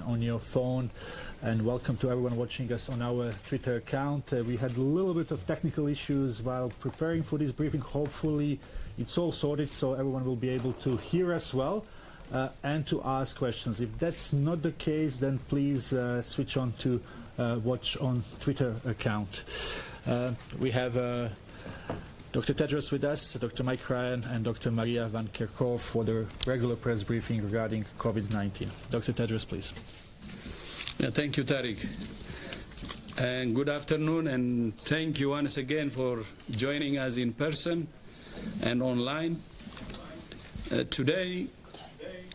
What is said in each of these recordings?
on your phone, and welcome to everyone watching us on our Twitter account. We had a little bit of technical issues while preparing for this briefing. Hopefully it's all sorted so everyone will be able to hear us well and to ask questions. If that's not the case, then please switch on to watch on Twitter account. We have Dr. Tedros with us, Dr. Mike Ryan, and Dr. Maria Van Kerkhove for the regular press briefing regarding COVID-19. Dr. Tedros, please. Yeah, thank you, Tariq. And good afternoon, and thank you once again for joining us in person and online. Today,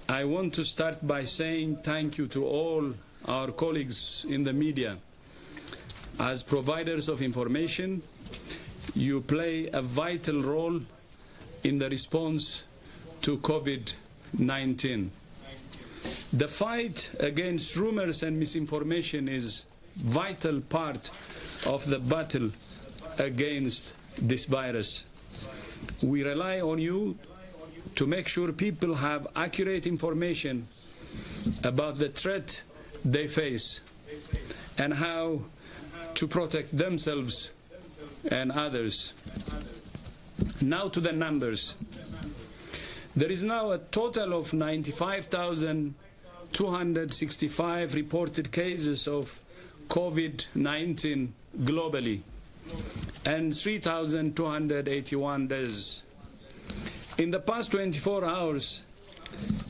I want to start by saying thank you to all our colleagues in the media. As providers of information, you play a vital role in the response to COVID-19. The fight against rumors and misinformation is a vital part of the battle against this virus. We rely on you to make sure people have accurate information about the threat they face and how to protect themselves and others. Now to the numbers. There is now a total of 95,265 reported cases of COVID-19 globally and 3,281 deaths. In the past 24 hours,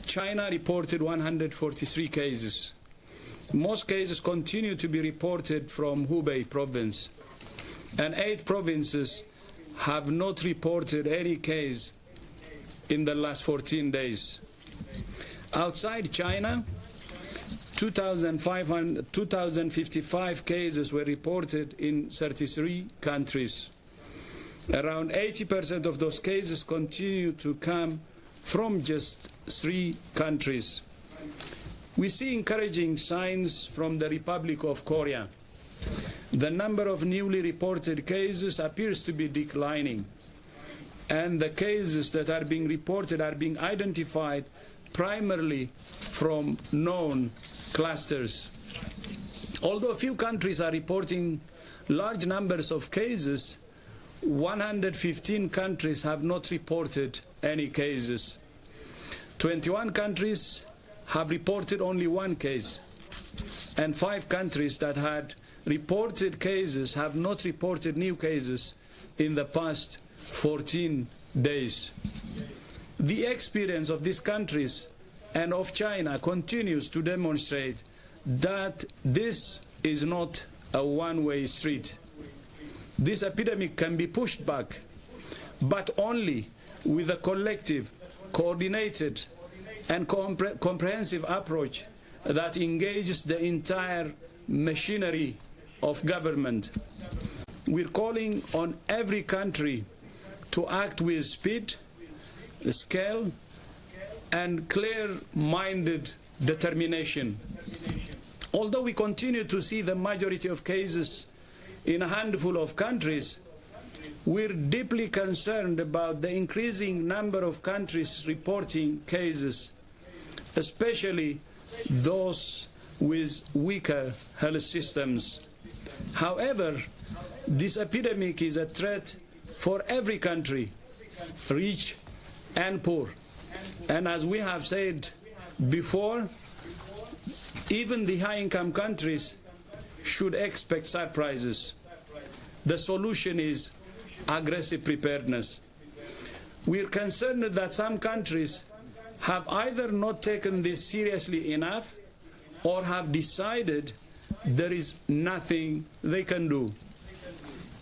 China reported 143 cases. Most cases continue to be reported from Hubei province, and 8 provinces have not reported any case in the last 14 days. Outside China, 2,055 cases were reported in 33 countries. Around 80% of those cases continue to come from just 3 countries. We see encouraging signs from the Republic of Korea. The number of newly reported cases appears to be declining, and the cases that are being reported are being identified primarily from known clusters. Although few countries are reporting large numbers of cases, 115 countries have not reported any cases. 21 countries have reported only 1 case, and 5 countries that had reported cases have not reported new cases in the past 14 days. The experience of these countries and of China continues to demonstrate that this is not a one-way street. This epidemic can be pushed back, but only with a collective, coordinated, and comprehensive approach that engages the entire machinery of government. We're calling on every country to act with speed, scale, and clear-minded determination. Although we continue to see the majority of cases in a handful of countries, we're deeply concerned about the increasing number of countries reporting cases, especially those with weaker health systems. However, this epidemic is a threat for every country, rich and poor. And as we have said before, even the high-income countries should expect surprises. The solution is aggressive preparedness. We are concerned that some countries have either not taken this seriously enough or have decided there is nothing they can do.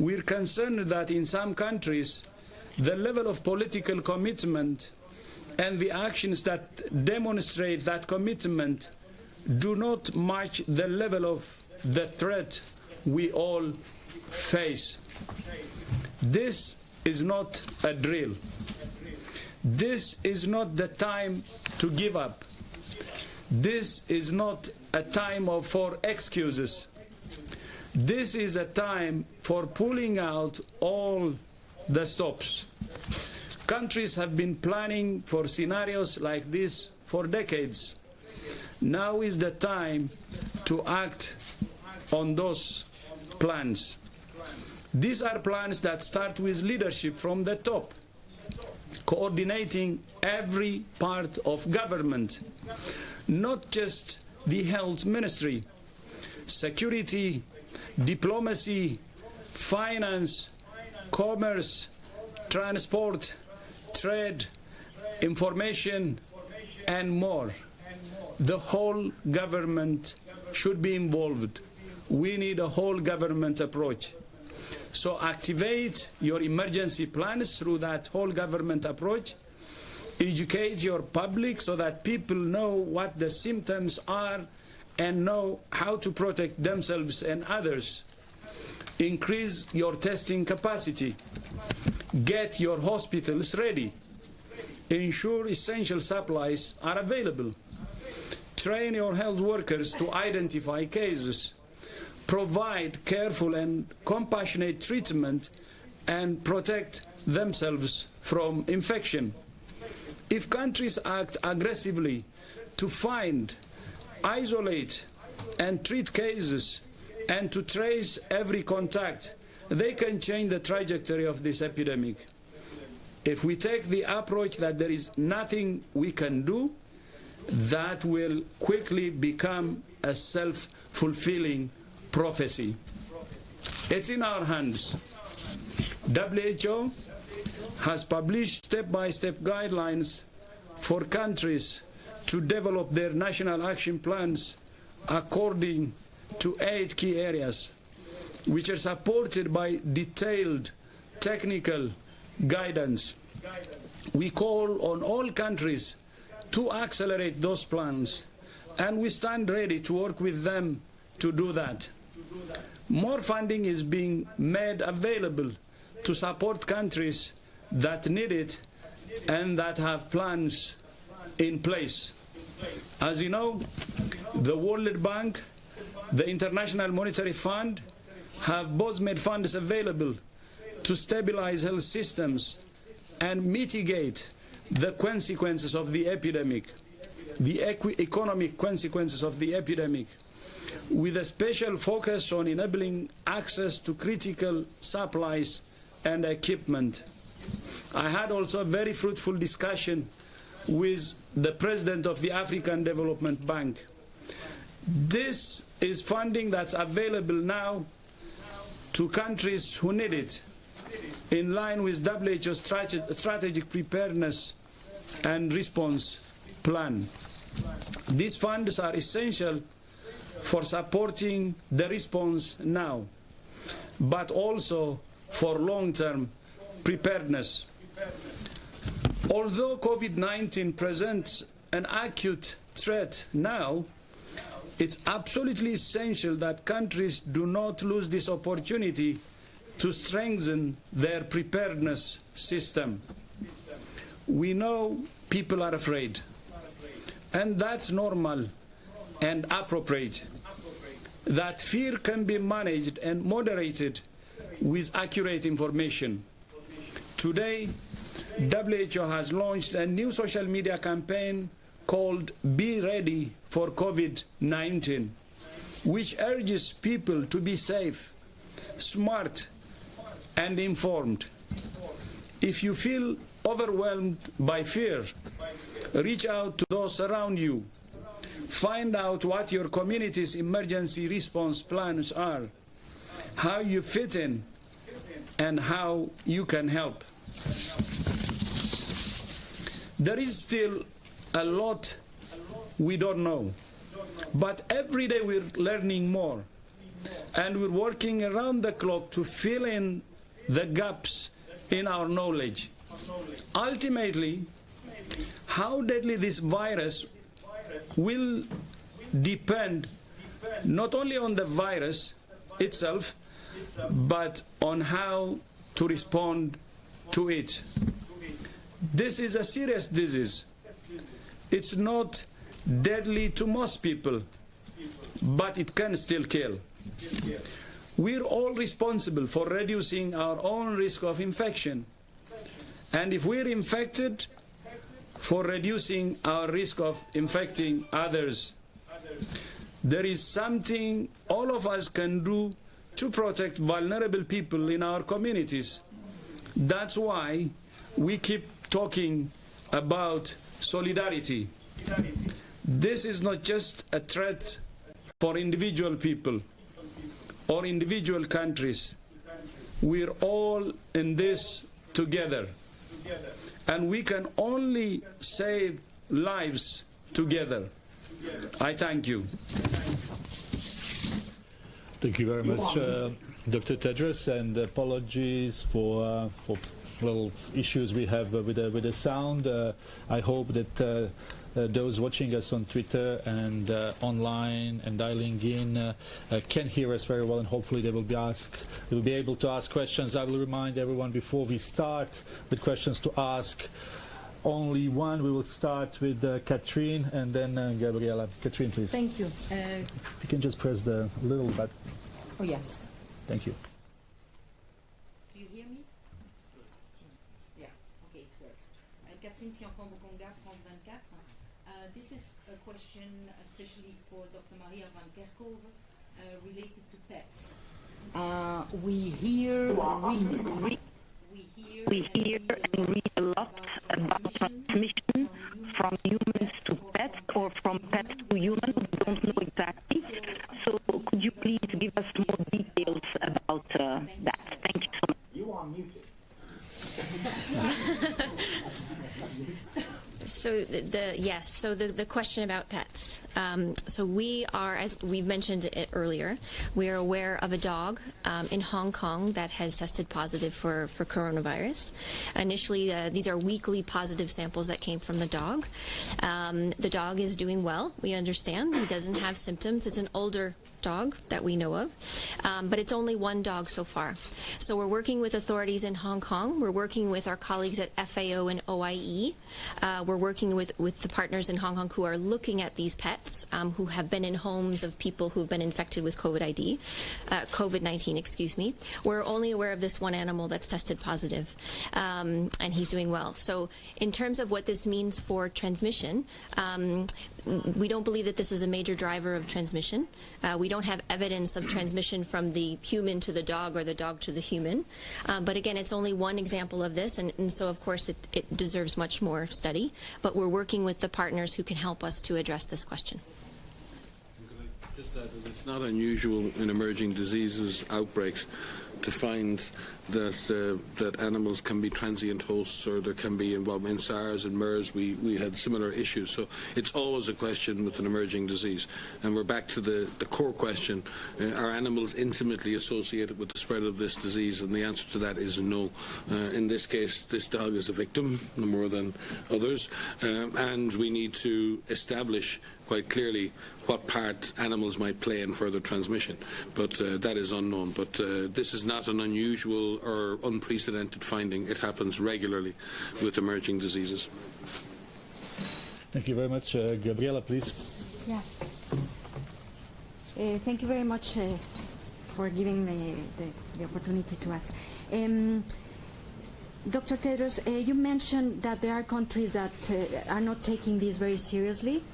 We are concerned that in some countries the level of political commitment and the actions that demonstrate that commitment do not match the level of the threat we all face. This is not a drill. This is not the time to give up. This is not a time for excuses. This is a time for pulling out all the stops. Countries have been planning for scenarios like this for decades. Now is the time to act on those plans. These are plans that start with leadership from the top, coordinating every part of government, not just the health ministry, security, diplomacy, finance, commerce, transport, trade, information, and more. The whole government should be involved. We need a whole government approach. So activate your emergency plans through that whole government approach. Educate your public so that people know what the symptoms are and know how to protect themselves and others. Increase your testing capacity. Get your hospitals ready. Ensure essential supplies are available. Train your health workers to identify cases. Provide careful and compassionate treatment and protect themselves from infection. If countries act aggressively to find, isolate, and treat cases and to trace every contact, they can change the trajectory of this epidemic. If we take the approach that there is nothing we can do, that will quickly become a self-fulfilling prophecy. It's in our hands. WHO has published step-by-step guidelines for countries to develop their national action plans according to 8 key areas, which are supported by detailed technical guidance. We call on all countries to accelerate those plans, and we stand ready to work with them to do that. More funding is being made available to support countries that need it and that have plans in place. As you know, the World Bank, the International Monetary Fund have both made funds available to stabilize health systems and mitigate the consequences of the epidemic, the economic consequences of the epidemic, with a special focus on enabling access to critical supplies and equipment. I had also a very fruitful discussion with the President of the African Development Bank. This is funding that's available now to countries who need it, in line with WHO's strategic preparedness and response plan. These funds are essential for supporting the response now, but also for long-term preparedness. Although COVID-19 presents an acute threat now, it's absolutely essential that countries do not lose this opportunity to strengthen their preparedness system. We know people are afraid, and that's normal and appropriate. That fear can be managed and moderated with accurate information. Today, WHO has launched a new social media campaign called Be Ready for COVID-19, which urges people to be safe, smart, and informed. If you feel overwhelmed by fear, reach out to those around you. Find out what your community's emergency response plans are, how you fit in, and how you can help. There is still a lot we don't know, but every day we're learning more, and we're working around the clock to fill in the gaps in our knowledge. Ultimately, how deadly this virus will depend not only on the virus itself, but on how to respond to it. This is a serious disease. It's not deadly to most people, but it can still kill. We're all responsible for reducing our own risk of infection. And if we're infected, for reducing our risk of infecting others there is something all of us can do to protect vulnerable people in our communities. That's why we keep talking about solidarity. This is not just a threat for individual people or individual countries. We're all in this together. And we can only save lives together. I thank you. Thank you very much, Dr. Tedros, and apologies for little issues we have with the sound. I hope that those watching us on Twitter and online and dialing in can hear us very well, and hopefully they will be able to ask questions. I will remind everyone before we start with questions to ask only one. We will start with Catherine and then Gabriela. Catherine, please. Thank you. If you can just press the little button. Oh, yes. Thank you. Do you hear me? Yeah, okay, it works. Catherine Piancon-Bokonga, France 24. This is a question especially for Dr. Maria van Kerkhove related to pets. We hear and read a lot about transmission from humans to pets or from pets to humans. We don't know exactly. So could you please give us more details about that? Thank you so much. You are muted. So the question about pets. So we are, as we've mentioned it earlier, we are aware of a dog in Hong Kong that has tested positive for coronavirus. Initially, these are weekly positive samples that came from the dog. The dog is doing well, we understand. He doesn't have symptoms. It's an older dog that we know of, but it's only one dog so far. So we're working with authorities in Hong Kong. We're working with our colleagues at FAO and OIE. We're working with the partners in Hong Kong who are looking at these pets who have been in homes of people who've been infected with COVID-19, excuse me. We're only aware of this one animal that's tested positive, and he's doing well. So in terms of what this means for transmission, we don't believe that this is a major driver of transmission. We don't have evidence of transmission from the human to the dog or the dog to the human. But again, it's only one example of this, and so of course it deserves much more study. But we're working with the partners who can help us to address this question. Just that it's not unusual in emerging diseases outbreaks to find that animals can be transient hosts, or there can be involvement in SARS and MERS. We had similar issues. So it's always a question with an emerging disease. And we're back to the core question. Are animals intimately associated with the spread of this disease? And the answer to that is no. In this case, this dog is a victim, no more than others. And we need to establish quite clearly what part animals might play in further transmission. But that is unknown. But this is not an unusual or unprecedented finding. It happens regularly with emerging diseases. Thank you very much. Gabriela, please. Yeah. Thank you very much for giving me the opportunity to ask. Dr. Tedros, you mentioned that there are countries that are not taking this very seriously,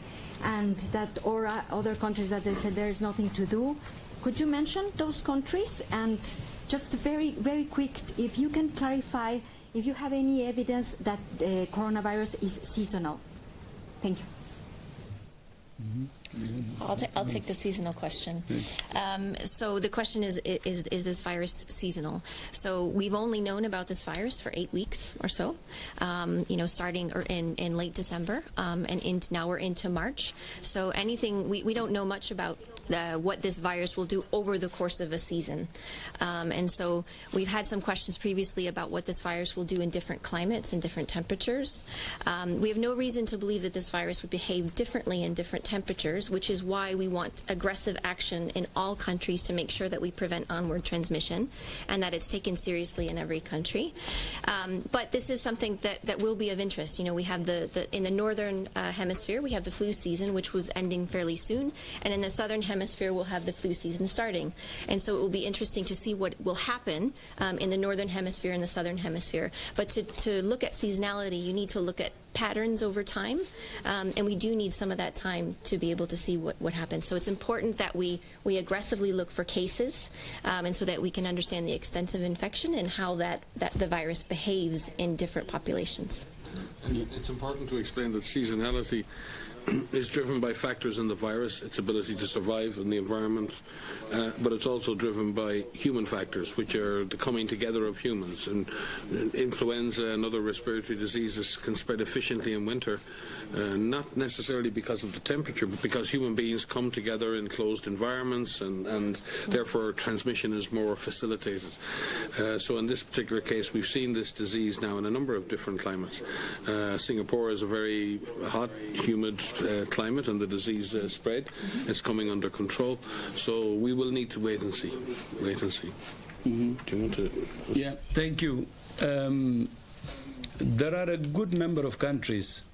and that or other countries that they said there is nothing to do. Could you mention those countries? And just very, very quick, if you can clarify if you have any evidence that the coronavirus is seasonal. Thank you. Mm-hmm. I'll take the seasonal question. So the question is this virus seasonal? So we've only known about this virus for 8 weeks or so, starting in late December, and now we're into March. So we don't know much about what this virus will do over the course of a season. And so we've had some questions previously about what this virus will do in different climates and different temperatures. We have no reason to believe that this virus would behave differently in different temperatures, which is why we want aggressive action in all countries to make sure that we prevent onward transmission and that it's taken seriously in every country. But this is something that will be of interest. We have in the northern hemisphere, we have the flu season, which was ending fairly soon, and in the southern hemisphere, we'll have the flu season starting. And so it will be interesting to see what will happen in the northern hemisphere and the southern hemisphere. But to look at seasonality, you need to look at patterns over time, and we do need some of that time to be able to see what happens. So it's important that we aggressively look for cases, and so that we can understand the extent of infection and how that the virus behaves in different populations. And it's important to explain that seasonality is driven by factors in the virus, its ability to survive in the environment, but it's also driven by human factors, which are the coming together of humans. And influenza and other respiratory diseases can spread efficiently in winter, not necessarily because of the temperature, but because human beings come together in closed environments, and therefore transmission is more facilitated. So in this particular case, we've seen this disease now in a number of different climates. Singapore is a very hot, humid climate, and the disease spread. It's coming under control. So we will need to wait and see. Mm-hmm. Do you want to? Yeah, thank you. There are a good number of countries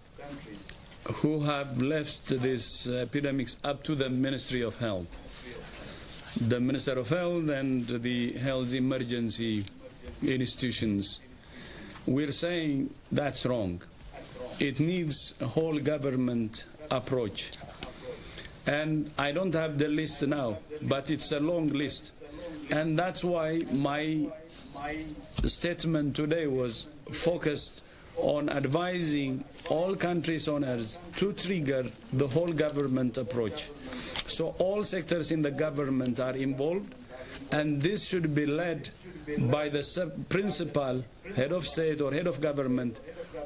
who have left these epidemics up to the Ministry of Health. The Minister of Health and the health emergency institutions. We're saying that's wrong. It needs a whole government approach. And I don't have the list now, but it's a long list. And that's why my statement today was focused on advising all countries on earth to trigger the whole government approach. So all sectors in the government are involved, and this should be led by the principal head of state or head of government,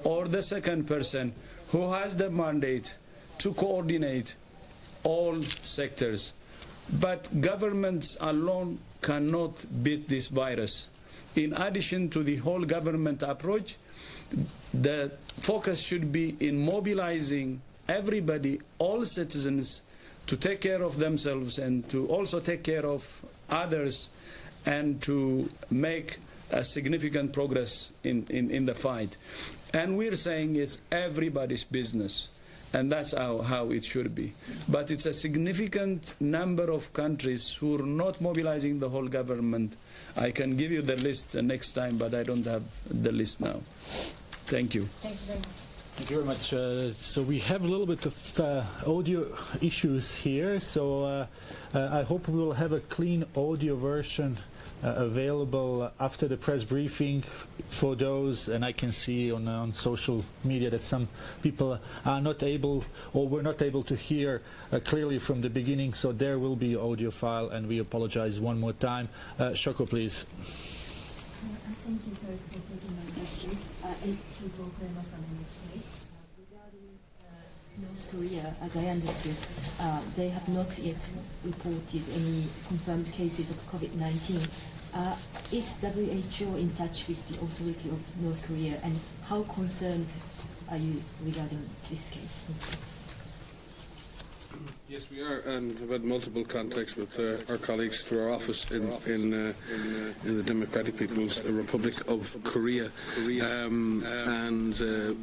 or the second person who has the mandate to coordinate all sectors. But governments alone cannot beat this virus. In addition to the whole government approach, the focus should be in mobilizing everybody, all citizens, to take care of themselves and to also take care of others, and to make a significant progress in the fight. And we're saying it's everybody's business, and that's how it should be. But it's a significant number of countries who are not mobilizing the whole government. I can give you the list next time, but I don't have the list now. Thank you. Thank you very much. Thank you very much. So we have a little bit of audio issues here, so I hope we will have a clean audio version available after the press briefing for those, and I can see on social media that some people are not able or were not able to hear clearly from the beginning, so there will be audio file, and we apologize one more time. Shoko, please. Thank you for taking my question. Regarding North Korea, as I understood, they have not yet reported any confirmed cases of COVID-19. Is WHO in touch with the authority of North Korea, and how concerned are you regarding this case? Yes, we are, and we've had multiple contacts with our colleagues through our office in the Democratic People's Republic of Korea, and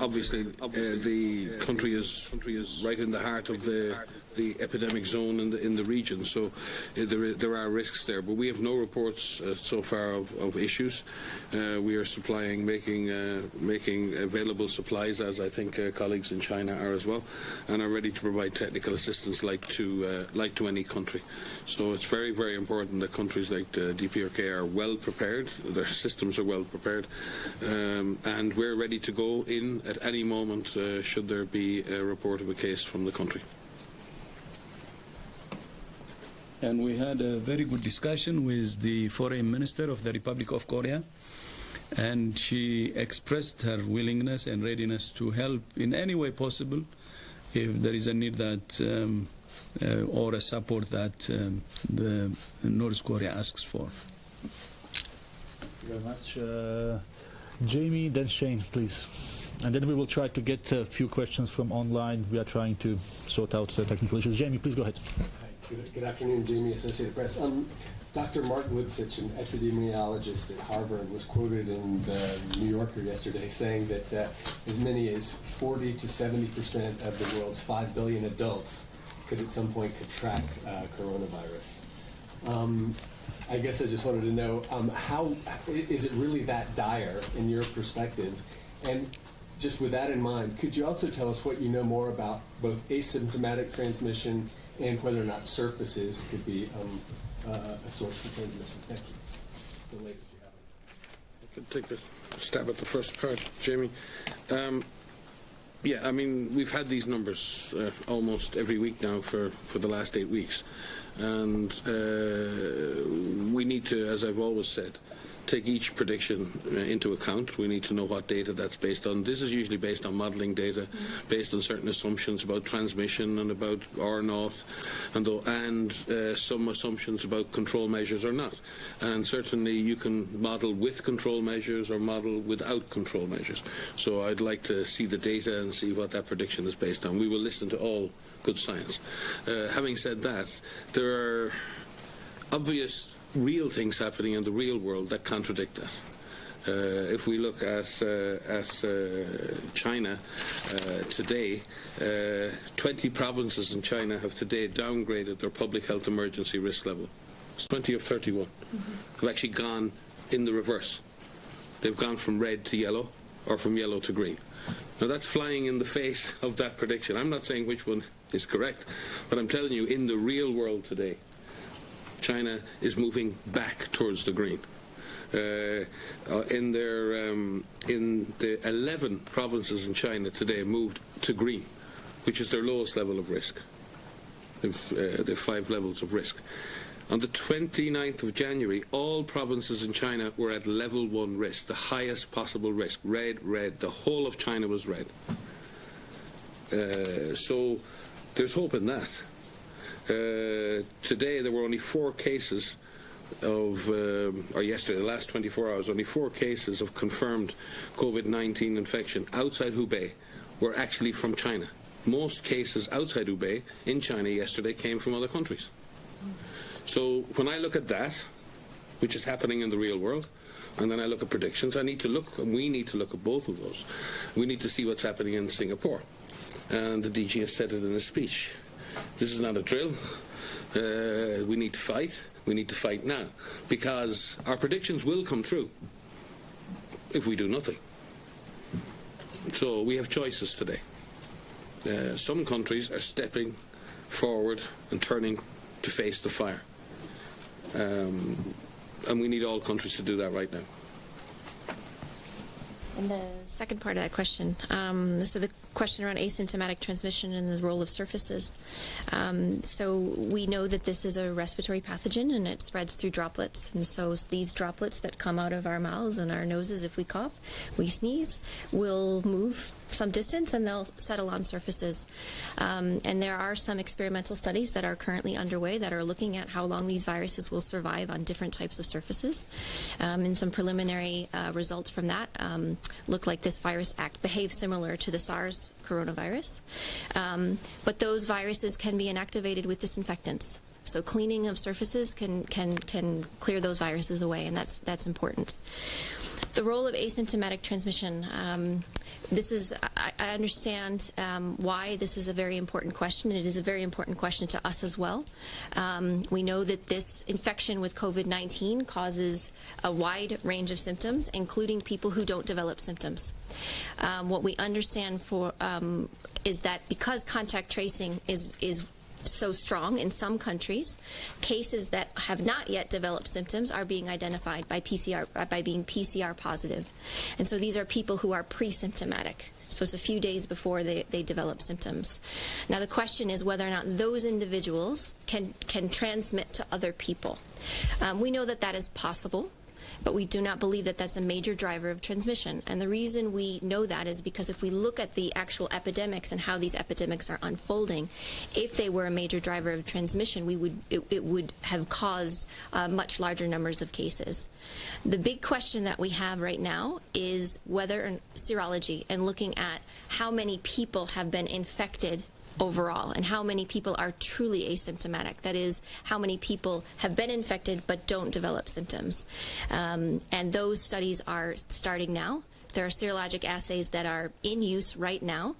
obviously the country is right in the heart of the epidemic zone in the region, so there are risks there. But we have no reports so far of issues. We are supplying, making available supplies, as I think colleagues in China are as well, and are ready to provide technical assistance like to any country. So it's very, very important that countries like DPRK are well prepared, their systems are well prepared, and we're ready to go in at any moment should there be a report of a case from the country. And we had a very good discussion with the Foreign Minister of the Republic of Korea, and she expressed her willingness and readiness to help in any way possible if there is a need that or a support that the North Korea asks for. Thank you very much. Jamie, then Shane, please. And then we will try to get a few questions from online. We are trying to sort out the technical issues. Jamie, please go ahead. Good afternoon, Jamie, Associated Press. Dr. Mark Lipsitch, an epidemiologist at Harvard, was quoted in the New Yorker yesterday saying that as many as 40 to 70% of the world's 5 billion adults could at some point contract coronavirus. I guess I just wanted to know, how is it really that dire in your perspective? And just with that in mind, could you also tell us what you know more about both asymptomatic transmission and whether or not surfaces could be a source for transmission? Thank you. The latest you have. I could take a stab at the first part, Jamie. Yeah, I mean, we've had these numbers almost every week now for the last 8 weeks. And we need to, as I've always said, take each prediction into account. We need to know what data that's based on. This is usually based on modelling data, based on certain assumptions about transmission and about R0, and some assumptions about control measures or not. And certainly you can model with control measures or model without control measures. So I'd like to see the data and see what that prediction is based on. We will listen to all good science. Having said that, there are obvious real things happening in the real world that contradict that. If we look at China today, 20 provinces in China have today downgraded their public health emergency risk level. It's 20 of 31 have actually gone in the reverse. They've gone from red to yellow or from yellow to green. Now that's flying in the face of that prediction. I'm not saying which one is correct, but I'm telling you, in the real world today, China is moving back towards the green. In the 11 provinces in China today moved to green, which is their lowest level of risk. They've 5 levels of risk. On the 29th of January, all provinces in China were at level 1 risk, the highest possible risk. Red, red. The whole of China was red. So there's hope in that. Today there were only 4 cases of, or yesterday, the last 24 hours, only 4 cases of confirmed COVID-19 infection outside Hubei were actually from China. Most cases outside Hubei in China yesterday came from other countries. So when I look at that, which is happening in the real world, and then I look at predictions, I need to look, and we need to look at both of those. We need to see what's happening in Singapore. And the DG has said it in his speech. This is not a drill. We need to fight. We need to fight now, because our predictions will come true if we do nothing. So we have choices today. Some countries are stepping forward and turning to face the fire. And we need all countries to do that right now. And the second part of that question, so the question around asymptomatic transmission and the role of surfaces. So we know that this is a respiratory pathogen and it spreads through droplets. And so these droplets that come out of our mouths and our noses if we cough, we sneeze, will move some distance and they'll settle on surfaces. And there are some experimental studies that are currently underway that are looking at how long these viruses will survive on different types of surfaces. And some preliminary results from that look like this virus behaves similar to the SARS coronavirus. But those viruses can be inactivated with disinfectants. So cleaning of surfaces can clear those viruses away, and that's important. The role of asymptomatic transmission. I understand why this is a very important question. It is a very important question to us as well. We know that this infection with COVID-19 causes a wide range of symptoms, including people who don't develop symptoms. What we understand is that because contact tracing is so strong in some countries, cases that have not yet developed symptoms are being identified by being PCR positive. And so these are people who are pre-symptomatic. So it's a few days before they develop symptoms. Now the question is whether or not those individuals can transmit to other people. We know that is possible, but we do not believe that that's a major driver of transmission. And the reason we know that is because if we look at the actual epidemics and how these epidemics are unfolding, if they were a major driver of transmission, it would have caused much larger numbers of cases. The big question that we have right now is whether serology and looking at how many people have been infected overall and how many people are truly asymptomatic. That is, how many people have been infected but don't develop symptoms. And those studies are starting now. There are serologic assays that are in use right now.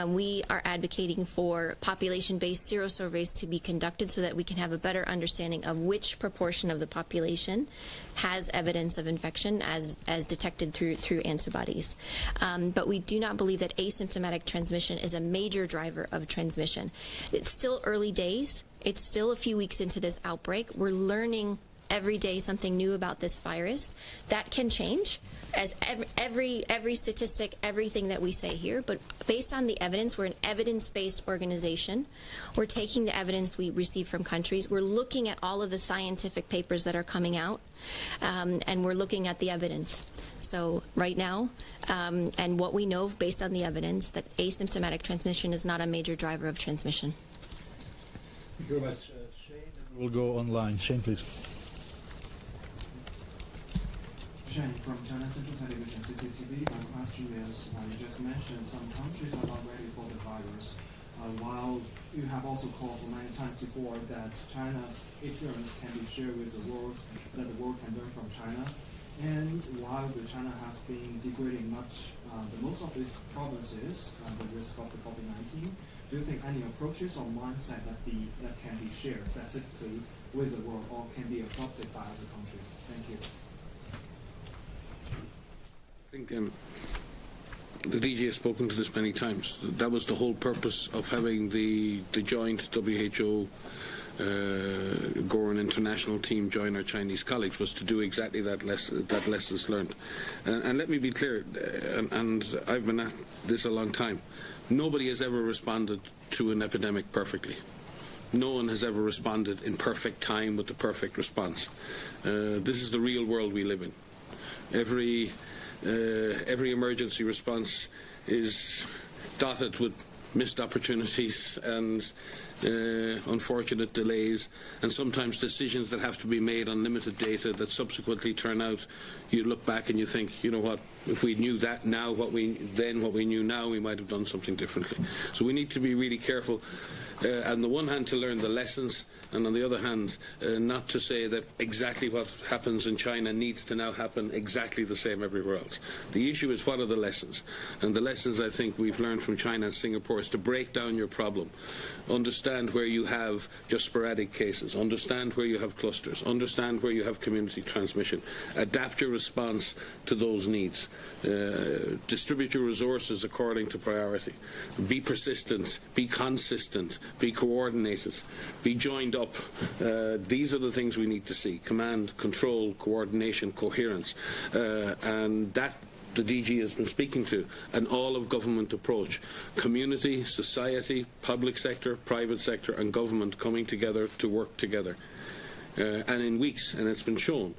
We are advocating for population-based serosurveys to be conducted so that we can have a better understanding of which proportion of the population has evidence of infection as detected through antibodies. But we do not believe that asymptomatic transmission is a major driver of transmission. It's still early days. It's still a few weeks into this outbreak. We're learning every day something new about this virus. That can change, as every statistic, everything that we say here. But based on the evidence, we're an evidence-based organization. We're taking the evidence we receive from countries. We're looking at all of the scientific papers that are coming out, and we're looking at the evidence. So right now, and what we know based on the evidence, that asymptomatic transmission is not a major driver of transmission. Thank you very much, Shane. We'll go online. Shane, please. Shane from China Central Television, CCTV. My question is, you just mentioned some countries are not ready for the virus, while you have also called for many times before that China's experience can be shared with the world, that the world can learn from China. And while China has been degrading the most of its provinces, the risk of the COVID-19, do you think any approaches or mindset that can be shared specifically with the world or can be adopted by other countries? Thank you. I think the DG has spoken to this many times. That was the whole purpose of having the joint WHO Goran international team join our Chinese colleagues, was to do exactly that lessons learned. And let me be clear, and I've been at this a long time, nobody has ever responded to an epidemic perfectly. No one has ever responded in perfect time with the perfect response. This is the real world we live in. Every emergency response is dotted with missed opportunities and unfortunate delays, and sometimes decisions that have to be made on limited data that subsequently turn out, you look back and you think, you know what, if we knew that now, what we knew now, we might have done something differently. So we need to be really careful, on the one hand to learn the lessons, and on the other hand not to say that exactly what happens in China needs to now happen exactly the same everywhere else. The issue is, what are the lessons? And the lessons I think we've learned from China and Singapore is to break down your problem, understand where you have just sporadic cases, understand where you have clusters, understand where you have community transmission, adapt your response to those needs, distribute your resources according to priority, be persistent, be consistent, be coordinated, be joined up. These are the things we need to see: command, control, coordination, coherence, and that the DG has been speaking to, an all-of-government approach. Community, society, public sector, private sector and government coming together to work together. And in weeks, and it's been shown,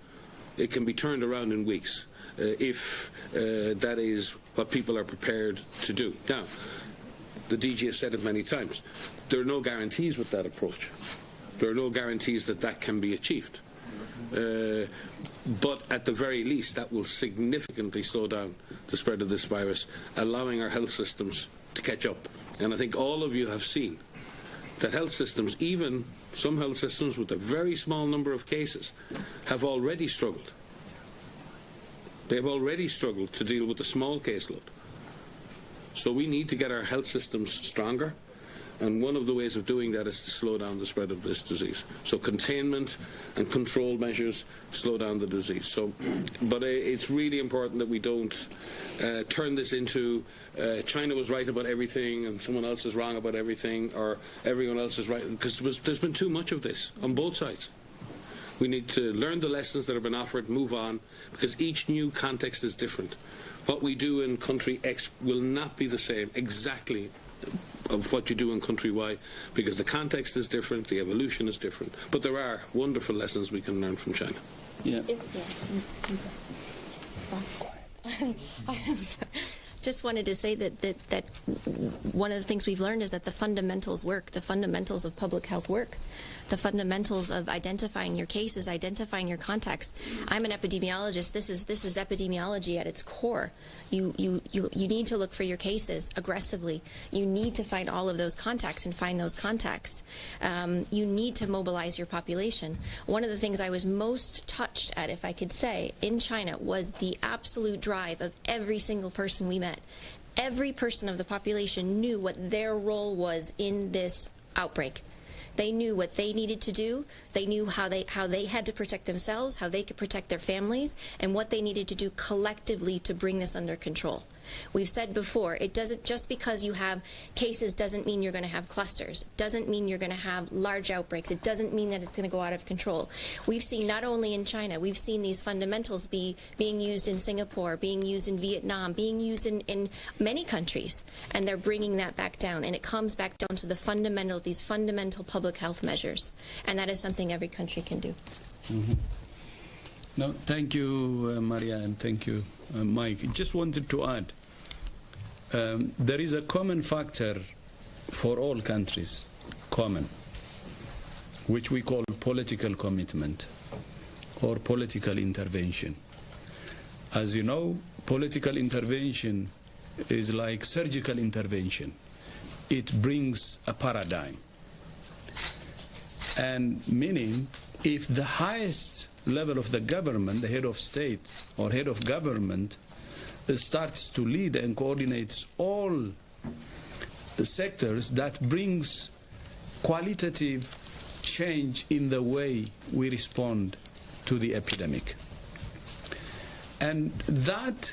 it can be turned around in weeks if that is what people are prepared to do. Now, the DG has said it many times, there are no guarantees with that approach. There are no guarantees that that can be achieved. But at the very least, that will significantly slow down the spread of this virus, allowing our health systems to catch up. And I think all of you have seen that health systems, even some health systems with a very small number of cases, have already struggled. They have already struggled to deal with the small caseload. So we need to get our health systems stronger. And one of the ways of doing that is to slow down the spread of this disease. So containment and control measures slow down the disease. So, but it's really important that we don't turn this into China was right about everything and someone else is wrong about everything, or everyone else is right, because there's been too much of this on both sides. We need to learn the lessons that have been offered, move on, because each new context is different. What we do in country X will not be the same exactly of what you do in country Y, because the context is different, the evolution is different. But there are wonderful lessons we can learn from China. Just wanted to say that one of the things we've learned is that the fundamentals work, the fundamentals of public health work, the fundamentals of identifying your cases, identifying your contacts. I'm an epidemiologist. This is epidemiology at its core. You need to look for your cases aggressively. You need to find all of those contacts and find those contacts. You need to mobilize your population. One of the things I was most touched at, if I could say, in China was the absolute drive of every single person we met. Every person of the population knew what their role was in this outbreak. They knew what they needed to do. They knew how they had to protect themselves, how they could protect their families, and what they needed to do collectively to bring this under control. We've said before, it doesn't, just because you have cases doesn't mean you're going to have clusters. It doesn't mean you're going to have large outbreaks. It doesn't mean that it's going to go out of control. We've seen not only in China, we've seen these fundamentals being used in Singapore, being used in Vietnam, being used in many countries, and they're bringing that back down. And it comes back down to these fundamental public health measures. And that is something every country can do. Mm-hmm. No, thank you, Maria, and thank you, Mike. Just wanted to add, there is a common factor for all countries, which we call political commitment or political intervention. As you know, political intervention is like surgical intervention. It brings a paradigm. And meaning, if the highest level of the government, the head of state or head of government, starts to lead and coordinates all the sectors, that brings qualitative change in the way we respond to the epidemic. And that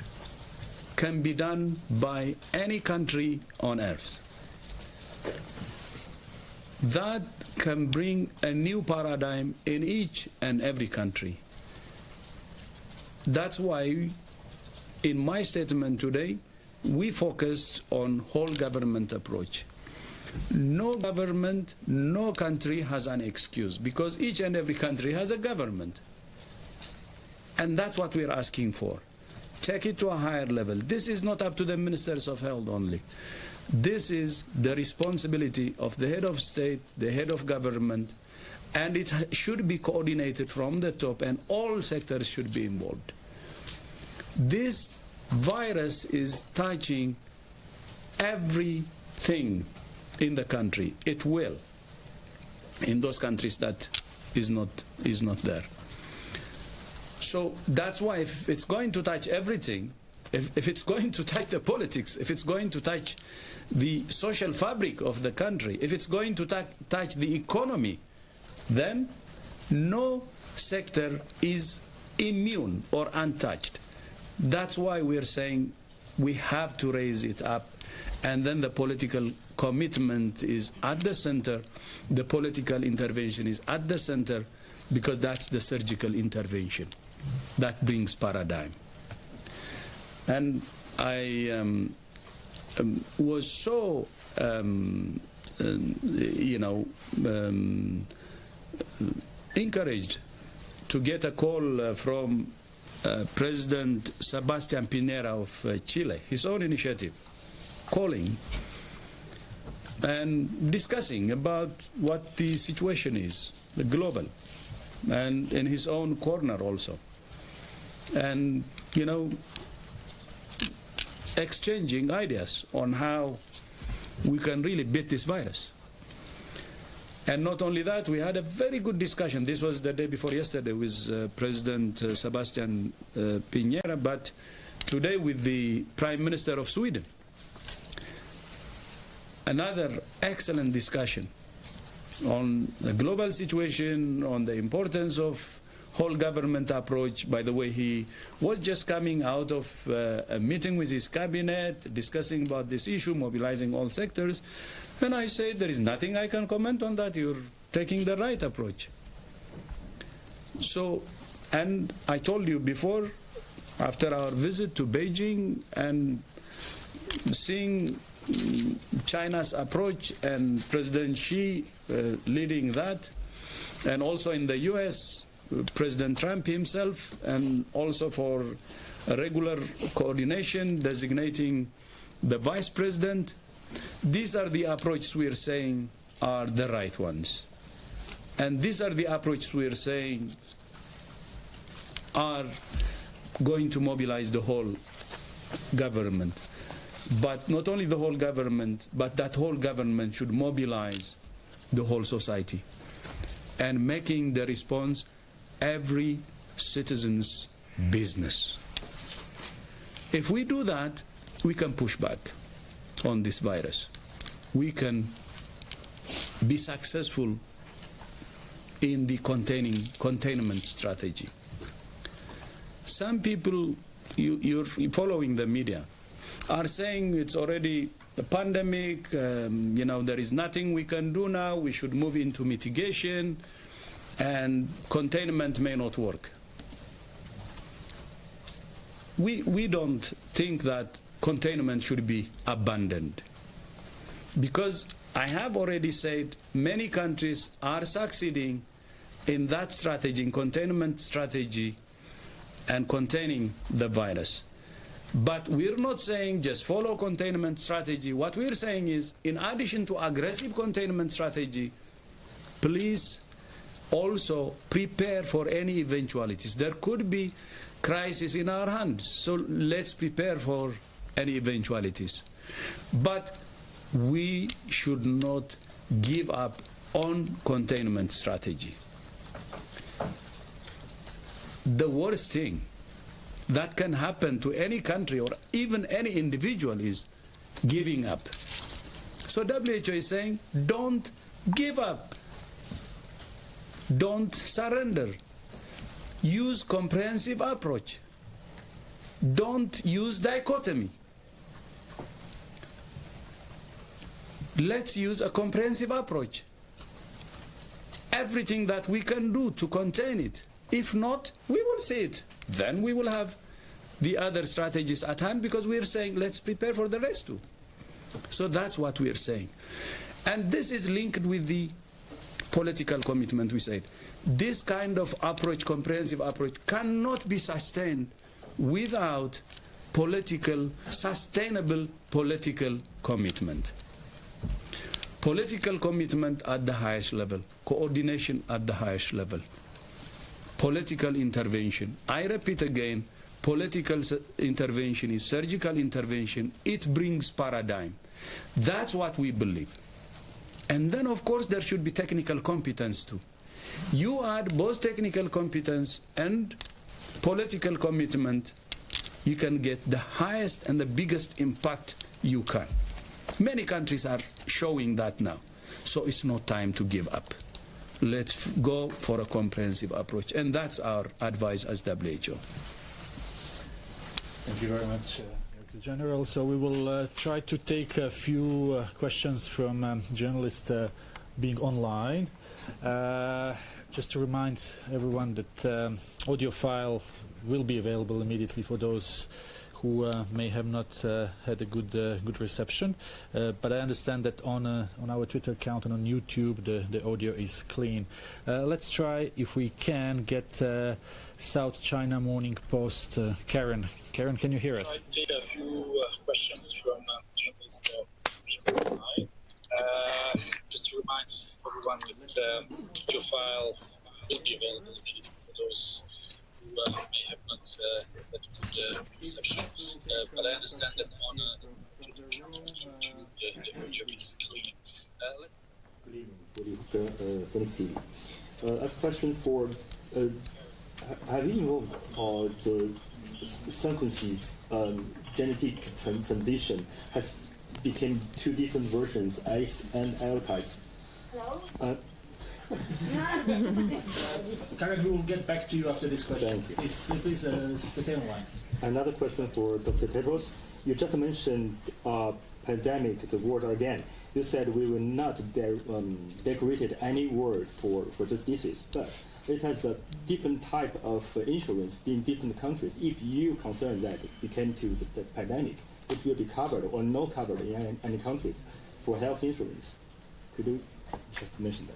can be done by any country on earth. That can bring a new paradigm in each and every country. That's why in my statement today, we focused on whole government approach. No government, no country has an excuse, because each and every country has a government. And that's what we're asking for. Take it to a higher level. This is not up to the ministers of health only. This is the responsibility of the head of state, the head of government, and it should be coordinated from the top, and all sectors should be involved. This virus is touching everything in the country. It will, in those countries that is not there. So that's why if it's going to touch everything, if it's going to touch the politics, if it's going to touch the social fabric of the country, if it's going to touch the economy, then no sector is immune or untouched. That's why we're saying we have to raise it up, and then the political commitment is at the center, the political intervention is at the center, because that's the surgical intervention that brings paradigm. And I was so, encouraged to get a call from President Sebastián Piñera of Chile, his own initiative, calling and discussing about what the situation is, the global, and in his own corner also. And, exchanging ideas on how we can really beat this virus. And not only that, we had a very good discussion. This was the day before yesterday with President Sebastián Piñera, but today with the Prime Minister of Sweden. Another excellent discussion on the global situation, on the importance of whole government approach. By the way, he was just coming out of a meeting with his cabinet, discussing about this issue, mobilizing all sectors. And I said, there is nothing I can comment on that. You're taking the right approach. So, and I told you before, after our visit to Beijing and seeing China's approach and President Xi leading that, and also in the US, President Trump himself, and also for a regular coordination, designating the vice president. These are the approaches we are saying are the right ones. And these are the approaches we are saying are going to mobilize the whole government. But not only the whole government, but that whole government should mobilize the whole society, and making the response every citizen's business. If we do that, we can push back on this virus. We can be successful in the containment strategy. Some people, you're following the media, are saying it's already a pandemic, there is nothing we can do now, we should move into mitigation, and containment may not work. We don't think that containment should be abandoned, because I have already said many countries are succeeding in that strategy, in containment strategy, and containing the virus. But we're not saying just follow containment strategy. What we're saying is, in addition to aggressive containment strategy, please also prepare for any eventualities. There could be crisis in our hands, so let's prepare for any eventualities. But we should not give up on containment strategy. The worst thing that can happen to any country or even any individual is giving up. So WHO is saying, don't give up. Don't surrender. Use comprehensive approach. Don't use dichotomy. Let's use a comprehensive approach. Everything that we can do to contain it. If not, we will see it. Then we will have the other strategies at hand, because we are saying let's prepare for the rest too. So that's what we are saying. And this is linked with the political commitment we said. This kind of approach, comprehensive approach, cannot be sustained without sustainable political commitment. Political commitment at the highest level, coordination at the highest level, political intervention. I repeat again, political intervention is surgical intervention. It brings paradigm. That's what we believe. And then, of course, there should be technical competence too. You add both technical competence and political commitment, you can get the highest and the biggest impact you can. Many countries are showing that now. So it's not time to give up. Let's go for a comprehensive approach. And that's our advice as WHO. Thank you very much, Director General. So we will try to take a few questions from journalists being online. Just to remind everyone that audio file will be available immediately for those who may have not had a good reception. But I understand that on our Twitter account and on YouTube the audio is clean. Let's try, if we can, get South China Morning Post. Karen, can you hear us? I'll take a few questions from journalists online. Just to remind everyone that your file will be available immediately for those who may have not had a good reception. But I understand that on the Twitter account and YouTube, the audio is clean. Good evening, Phoenix TV. I have a question for, have you involved the sequences genetic transition has become two different versions, S and L types? Hello? Karen, we will get back to you after this question. Thank you. Please stay online. Another question for Dr. Tedros. You just mentioned pandemic, the word again. You said we will not decorated any word for this disease, but it has a different type of insurance in different countries. If you concern that it became to the pandemic, it will be covered or not covered in any countries for health insurance. Could you just mention that?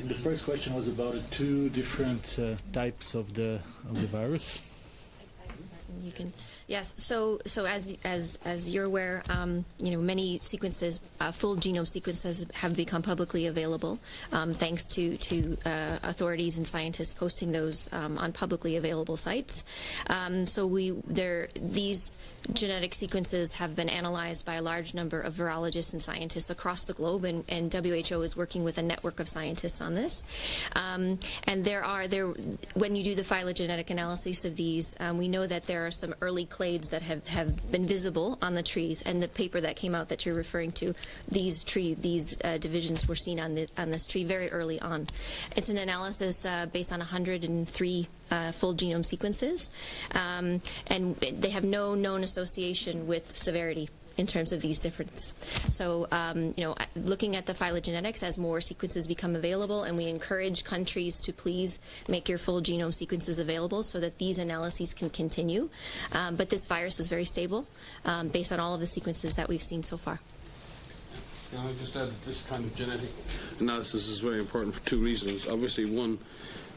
The first question was about two different types of the virus. You can, yes. So as you're aware, many sequences, full genome sequences, have become publicly available, thanks to authorities and scientists posting those on publicly available sites. These genetic sequences have been analyzed by a large number of virologists and scientists across the globe, and WHO is working with a network of scientists on this. And when you do the phylogenetic analysis of these, we know that there are some early clades that have been visible on the trees, and the paper that came out that you're referring to, these divisions were seen on this tree very early on. It's an analysis based on 103 full genome sequences, and they have no known association with severity in terms of these differences. So, looking at the phylogenetics as more sequences become available, and we encourage countries to please make your full genome sequences available so that these analyses can continue. But this virus is very stable based on all of the sequences that we've seen so far. Can I just add that this kind of genetic analysis is very important for two reasons. Obviously, one,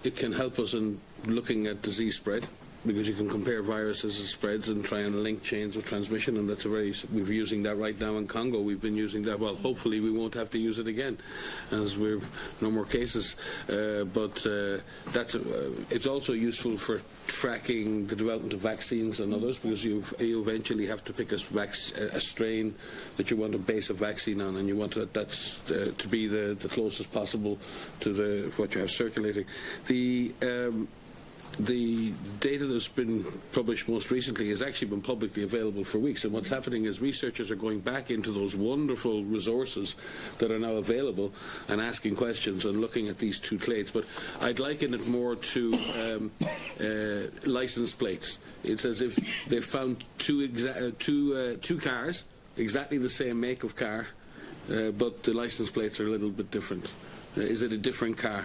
it can help us in looking at disease spread, because you can compare viruses and spreads and try and link chains of transmission, and we're using that right now in Congo. We've been using that. Well, hopefully we won't have to use it again, as we've no more cases. It's also useful for tracking the development of vaccines and others, because you eventually have to pick a strain that you want to base a vaccine on, and you want that to be the closest possible to what you have circulating. The data that's been published most recently has actually been publicly available for weeks, and what's happening is researchers are going back into those wonderful resources that are now available and asking questions and looking at these two clades. But I'd liken it more to license plates. It's as if they've found two cars, exactly the same make of car, but the license plates are a little bit different. Is it a different car?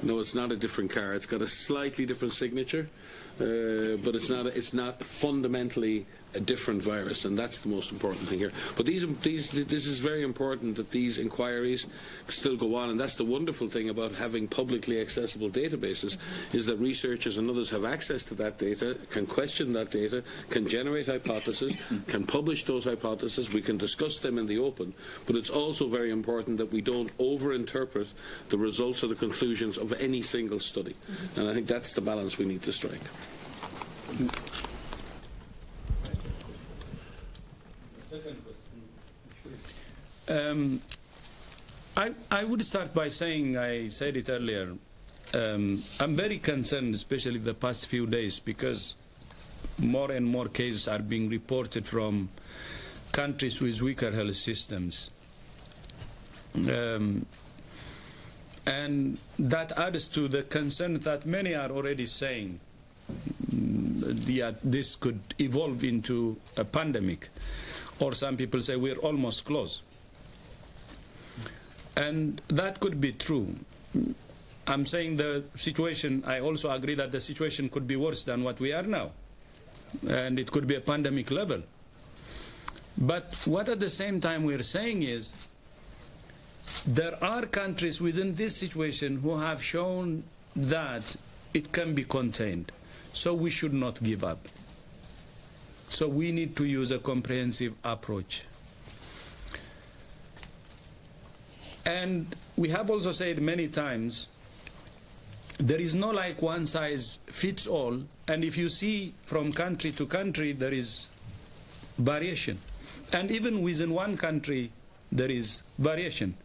No, it's not a different car. It's got a slightly different signature, but it's not fundamentally a different virus, and that's the most important thing here. But this is very important that these inquiries still go on, and that's the wonderful thing about having publicly accessible databases, is that researchers and others have access to that data, can question that data, can generate hypotheses, can publish those hypotheses, we can discuss them in the open, but it's also very important that we don't overinterpret the results or the conclusions of any single study. And I think that's the balance we need to strike. I would start by saying, I said it earlier, I'm very concerned, especially the past few days, because more and more cases are being reported from countries with weaker health systems. And that adds to the concern that many are already saying this could evolve into a pandemic. Or some people say we're almost close. And that could be true. I'm saying the situation, I also agree that the situation could be worse than what we are now. And it could be a pandemic level. But what at the same time we're saying is, there are countries within this situation who have shown that it can be contained. So we should not give up. So we need to use a comprehensive approach. And we have also said many times, there is no like one size fits all, and if you see from country to country, there is variation. And even within one country, there is variation.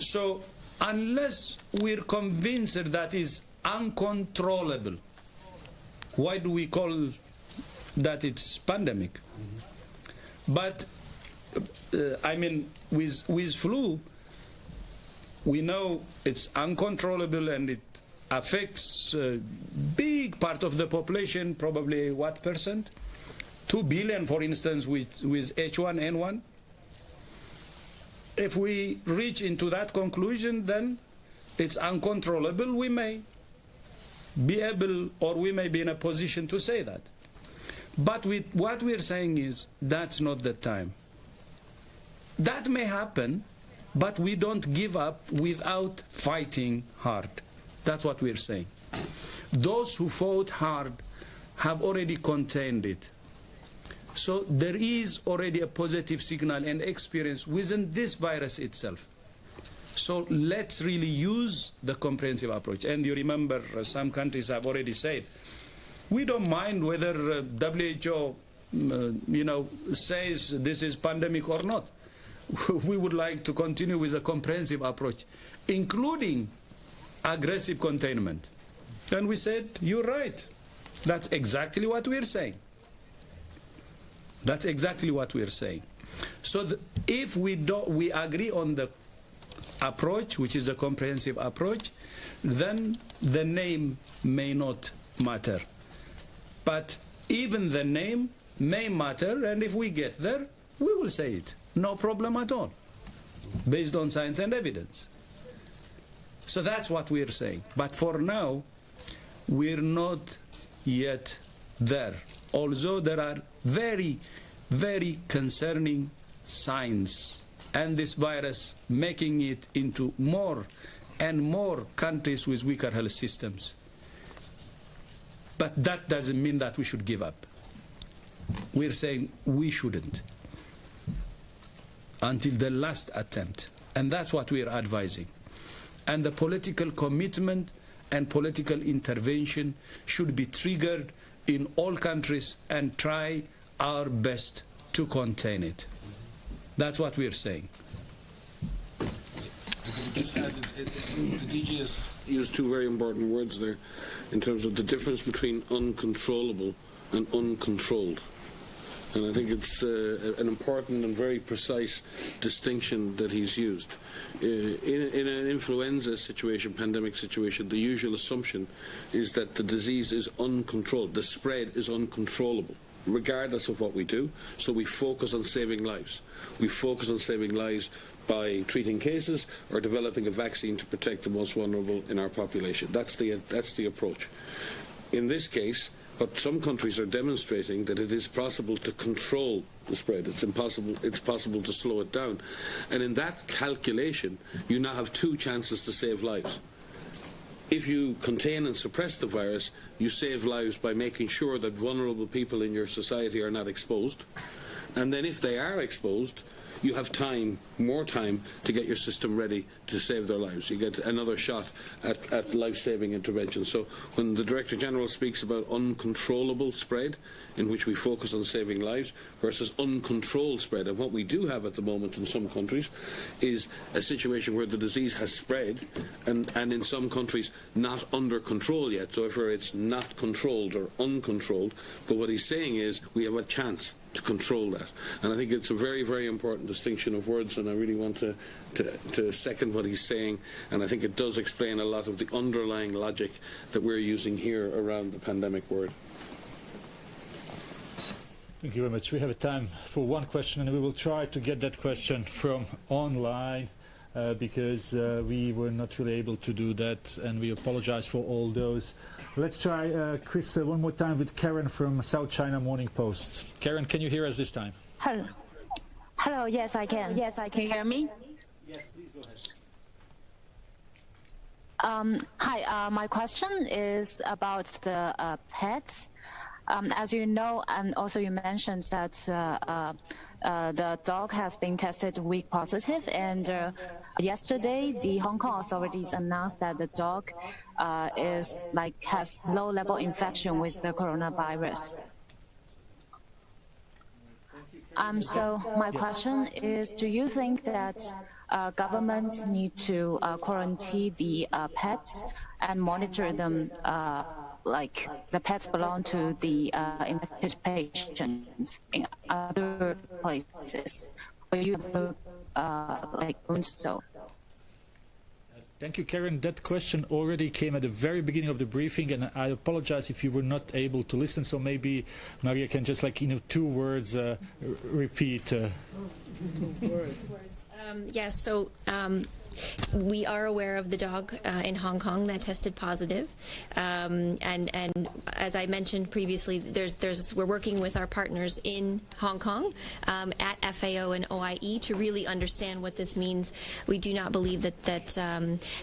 So unless we're convinced that is uncontrollable, why do we call that it's pandemic? But I mean, with flu, we know it's uncontrollable and it affects a big part of the population, probably what percent? 2 billion, for instance, with H1N1. If we reach into that conclusion, then it's uncontrollable. We may be able, or we may be in a position to say that. But what we're saying is, that's not the time. That may happen, but we don't give up without fighting hard. That's what we're saying. Those who fought hard have already contained it. So there is already a positive signal and experience within this virus itself. So let's really use the comprehensive approach. And you remember some countries have already said, we don't mind whether WHO says this is pandemic or not. We would like to continue with a comprehensive approach, including aggressive containment. And we said, you're right. That's exactly what we're saying. That's exactly what we're saying. So if we agree on the approach, which is a comprehensive approach, then the name may not matter. But even the name may matter, and if we get there, we will say it. No problem at all, based on science and evidence. So that's what we're saying. But for now, we're not yet there. Although there are very, very concerning signs, and this virus making it into more and more countries with weaker health systems. But that doesn't mean that we should give up. We're saying we shouldn't until the last attempt. And that's what we're advising. And the political commitment and political intervention should be triggered in all countries and try our best to contain it. That's what we're saying. Just add, the DG has used two very important words there in terms of the difference between uncontrollable and uncontrolled. And I think it's an important and very precise distinction that he's used. In an influenza situation, pandemic situation, the usual assumption is that the disease is uncontrolled, the spread is uncontrollable, regardless of what we do. So we focus on saving lives. We focus on saving lives by treating cases or developing a vaccine to protect the most vulnerable in our population. That's the approach. In this case, but some countries are demonstrating that it is possible to control the spread. It's possible to slow it down. And in that calculation, you now have two chances to save lives. If you contain and suppress the virus, you save lives by making sure that vulnerable people in your society are not exposed. And then if they are exposed, you have time, more time, to get your system ready to save their lives. You get another shot at life-saving intervention. So when the Director General speaks about uncontrollable spread, in which we focus on saving lives, versus uncontrolled spread, and what we do have at the moment in some countries is a situation where the disease has spread, and in some countries not under control yet. So if it's not controlled or uncontrolled, but what he's saying is we have a chance to control that. And I think it's a very, very important distinction of words, and I really want to second what he's saying, and I think it does explain a lot of the underlying logic that we're using here around the pandemic word. Thank you very much. We have time for one question, and we will try to get that question from online because we were not really able to do that, and we apologize for all those. Let's try, Chris, one more time with Karen from South China Morning Post. Karen, can you hear us this time? Hello. Hello, yes, I can. Yes, I can. Can you hear me? Yes, please go ahead. Hi, my question is about the pets. As you know, and also you mentioned that the dog has been tested weak positive, and yesterday the Hong Kong authorities announced that the dog has low-level infection with the coronavirus. So my question is, do you think that governments need to quarantine the pets and monitor them like the pets belong to the infected patients in other places? Or you doing so? Thank you, Karen. That question already came at the very beginning of the briefing, and I apologize if you were not able to listen. So maybe Maria can just, 2 words repeat. Yes. So We are aware of the dog in Hong Kong that tested positive, and as I mentioned previously, we're working with our partners in Hong Kong at FAO and OIE to really understand what this means. We do not believe that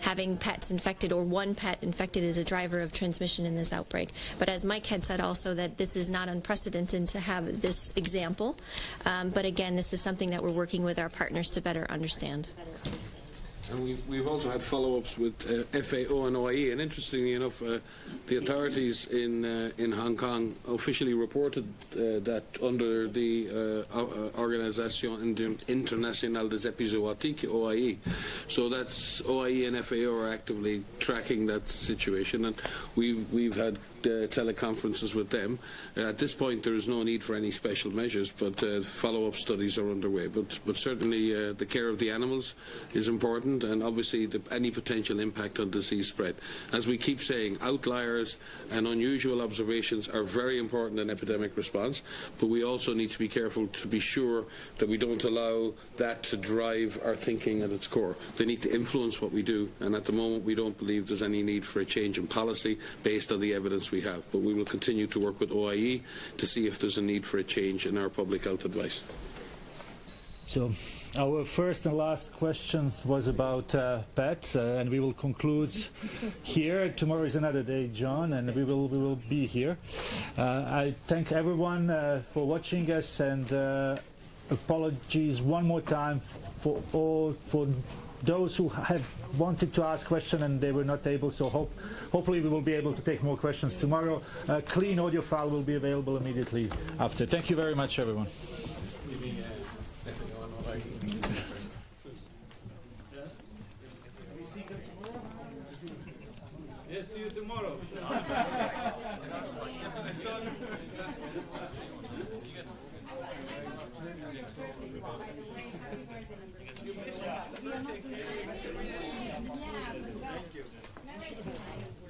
having pets infected or one pet infected is a driver of transmission in this outbreak. But as Mike had said also, that this is not unprecedented to have this example. But again, this is something that we're working with our partners to better understand. And we've also had follow-ups with FAO and OIE, and interestingly enough, the authorities in Hong Kong officially reported that under the Organisation Internationale des Epizootiques, OIE, so that's OIE and FAO are actively tracking that situation, and we've had teleconferences with them. At this point, there is no need for any special measures, but follow-up studies are underway. But certainly, the care of the animals is important, and obviously any potential impact on disease spread. As we keep saying, outliers and unusual observations are very important in epidemic response, but we also need to be careful to be sure that we don't allow that to drive our thinking at its core. They need to influence what we do, and at the moment we don't believe there's any need for a change in policy based on the evidence we have. But we will continue to work with OIE to see if there's a need for a change in our public health advice. So our first and last question was about pets, and we will conclude here. Tomorrow is another day, John, and we will be here. I thank everyone for watching us, and apologies one more time for those who have wanted to ask questions and they were not able. So hopefully we will be able to take more questions tomorrow. A clean audio file will be available immediately after. Thank you very much, everyone. Yes, see you tomorrow.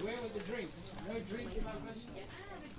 Where were the drinks? No drinks in our restaurant?